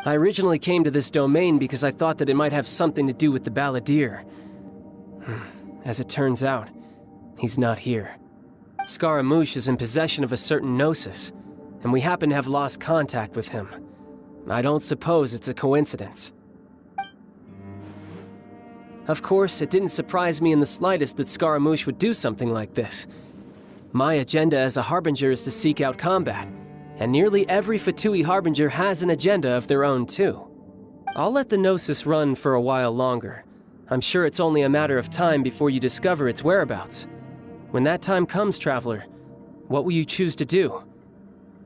I originally came to this domain because I thought that it might have something to do with the Balladeer. As it turns out, he's not here. Scaramouche is in possession of a certain Gnosis, and we happen to have lost contact with him. I don't suppose it's a coincidence. Of course, it didn't surprise me in the slightest that Scaramouche would do something like this. My agenda as a Harbinger is to seek out combat, and nearly every Fatui Harbinger has an agenda of their own too. I'll let the Gnosis run for a while longer. I'm sure it's only a matter of time before you discover its whereabouts. When that time comes, Traveler, what will you choose to do?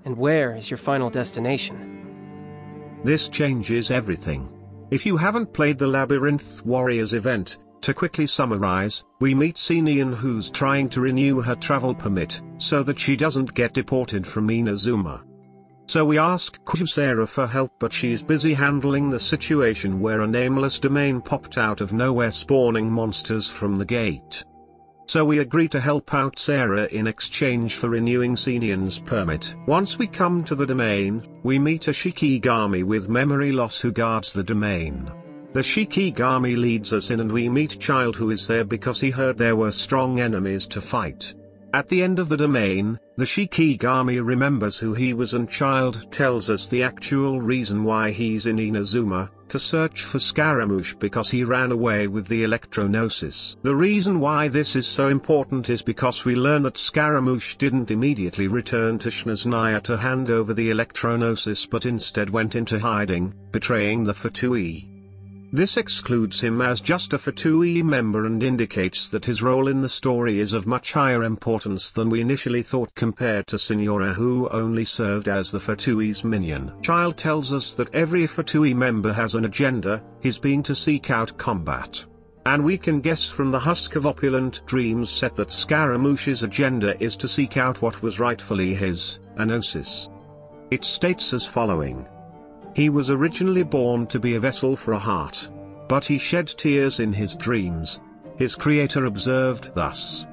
And where is your final destination? This changes everything. If you haven't played the Labyrinth Warriors event, to quickly summarize, we meet Xenian who's trying to renew her travel permit, so that she doesn't get deported from Inazuma. So we ask Kusera for help, but she's busy handling the situation where a nameless domain popped out of nowhere, spawning monsters from the gate. So we agree to help out Sarah in exchange for renewing Xenian's permit. Once we come to the domain, we meet a Shikigami with memory loss who guards the domain. The Shikigami leads us in and we meet Child, who is there because he heard there were strong enemies to fight. At the end of the domain, the Shikigami remembers who he was and Child tells us the actual reason why he's in Inazuma, to search for Scaramouche because he ran away with the Electro-Gnosis. The reason why this is so important is because we learn that Scaramouche didn't immediately return to Snezhnaya to hand over the Electro-Gnosis but instead went into hiding, betraying the Fatui. This excludes him as just a Fatui member and indicates that his role in the story is of much higher importance than we initially thought compared to Signora, who only served as the Fatui's minion. Child tells us that every Fatui member has an agenda, his being to seek out combat. And we can guess from the Husk of Opulent Dreams set that Scaramouche's agenda is to seek out what was rightfully his, a Gnosis. It states as following. He was originally born to be a vessel for a heart. But he shed tears in his dreams. His creator observed thus.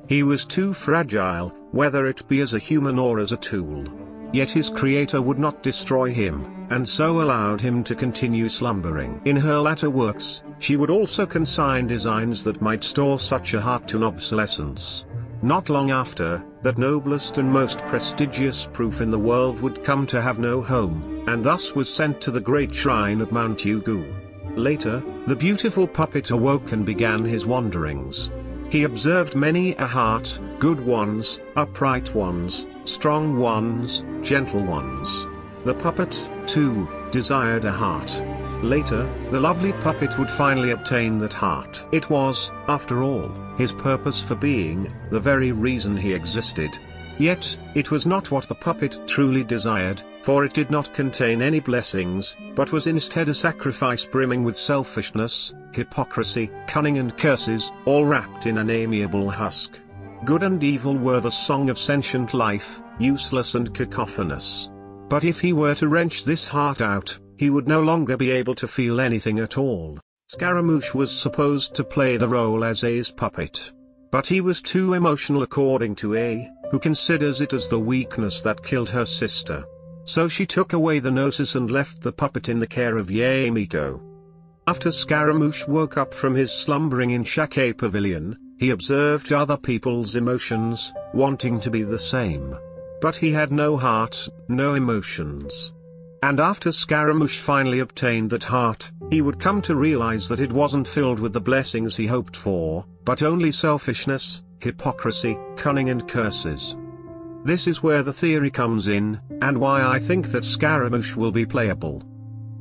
He was too fragile, whether it be as a human or as a tool. Yet his creator would not destroy him, and so allowed him to continue slumbering. In her latter works, she would also consign designs that might store such a heart to obsolescence. Not long after, that noblest and most prestigious proof in the world would come to have no home, and thus was sent to the great shrine of Mount Yugu. Later, the beautiful puppet awoke and began his wanderings. He observed many a heart, good ones, upright ones, strong ones, gentle ones. The puppet, too, desired a heart. Later, the lovely puppet would finally obtain that heart. It was, after all, his purpose for being, the very reason he existed. Yet, it was not what the puppet truly desired, for it did not contain any blessings, but was instead a sacrifice brimming with selfishness, hypocrisy, cunning and curses, all wrapped in an amiable husk. Good and evil were the song of sentient life, useless and cacophonous. But if he were to wrench this heart out, he would no longer be able to feel anything at all. Scaramouche was supposed to play the role as A's puppet. But he was too emotional according to A, who considers it as the weakness that killed her sister. So she took away the Gnosis and left the puppet in the care of Yae Miko. After Scaramouche woke up from his slumbering in Shake Pavilion, he observed other people's emotions, wanting to be the same. But he had no heart, no emotions. And after Scaramouche finally obtained that heart, he would come to realize that it wasn't filled with the blessings he hoped for, but only selfishness, hypocrisy, cunning and curses. This is where the theory comes in, and why I think that Scaramouche will be playable.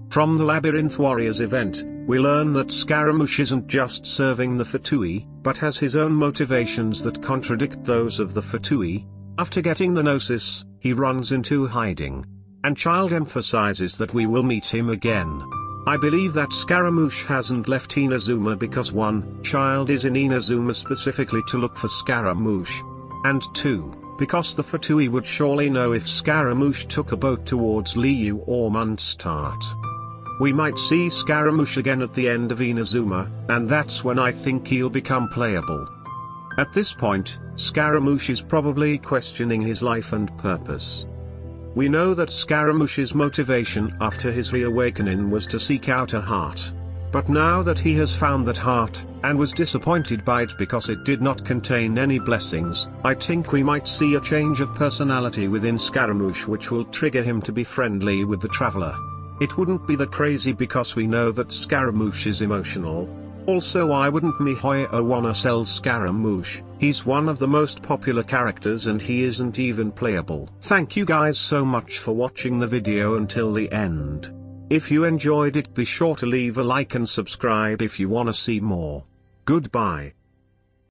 From the Labyrinth Warriors event, we learn that Scaramouche isn't just serving the Fatui, but has his own motivations that contradict those of the Fatui. After getting the Gnosis, he runs into hiding. And Child emphasizes that we will meet him again. I believe that Scaramouche hasn't left Inazuma because 1, Child is in Inazuma specifically to look for Scaramouche. And 2, because the Fatui would surely know if Scaramouche took a boat towards Liu or Mondstadt. We might see Scaramouche again at the end of Inazuma, and that's when I think he'll become playable. At this point, Scaramouche is probably questioning his life and purpose. We know that Scaramouche's motivation after his reawakening was to seek out a heart. But now that he has found that heart, and was disappointed by it because it did not contain any blessings, I think we might see a change of personality within Scaramouche which will trigger him to be friendly with the traveler. It wouldn't be that crazy because we know that Scaramouche is emotional. Also, I wouldn't wanna sell Scaramouche. He's one of the most popular characters and he isn't even playable. Thank you guys so much for watching the video until the end. If you enjoyed it, be sure to leave a like and subscribe if you wanna see more. Goodbye.